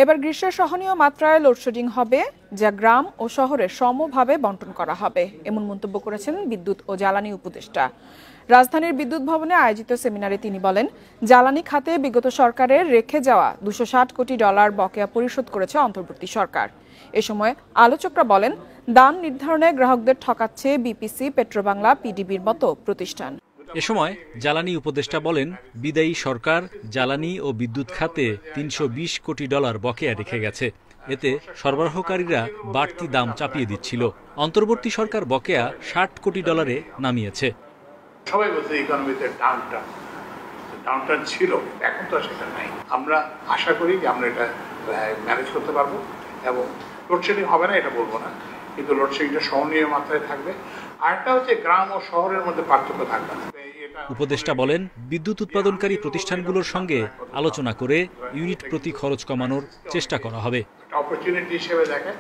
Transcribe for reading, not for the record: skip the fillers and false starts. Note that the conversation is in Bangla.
এবার গ্রীষ্মের সহনীয় মাত্রায় লোডশেডিং হবে, যা গ্রাম ও শহরে সমভাবে বণ্টন করা হবে, এমন মন্তব্য করেছেন বিদ্যুৎ ও জ্বালানি উপদেষ্টা। রাজধানীর বিদ্যুৎ ভবনে আয়োজিত সেমিনারে তিনি বলেন, জ্বালানি খাতে বিগত সরকারের রেখে যাওয়া $260 কোটি বকেয়া পরিশোধ করেছে অন্তর্বর্তী সরকার। এ সময় আলোচকরা বলেন, দাম নির্ধারণে গ্রাহকদের ঠকাচ্ছে বিপিসি, পেট্রোবাংলা, পিডিবির মতো প্রতিষ্ঠান। এ সময় জ্বালানি উপদেষ্টা বলেন, বিদায়ী সরকার জ্বালানি ও বিদ্যুৎ খাতে $320 কোটি বকেয়া রেখে গেছে। এতে সরবরাহকারীরা বাড়তি দাম চাপিয়ে দিচ্ছিল। অন্তর্বর্তী সরকার বকেয়া $60 কোটি নামিয়েছে। সবাই বলছে ইকোনমিতে ডাউনটার্ন ছিল, এখন তো সেটা নাই। আমরা আশা করি যে আমরা এটা ম্যানেজ করতে পারবো এবং লোডশেডিং হবে না এটা বলবো না, কিন্তু লোডশেডিংটা সহনীয় মাত্রায় থাকবে। আরেকটা হচ্ছে গ্রাম ও শহরের মধ্যে পার্থক্য থাকবে না। উপদেষ্টা বলেন, বিদ্যুৎ উৎপাদনকারী প্রতিষ্ঠানগুলোর সঙ্গে আলোচনা করে ইউনিট প্রতি খরচ কমানোর চেষ্টা করা হবে। অপরচুনিটি হিসেবে দেখেন।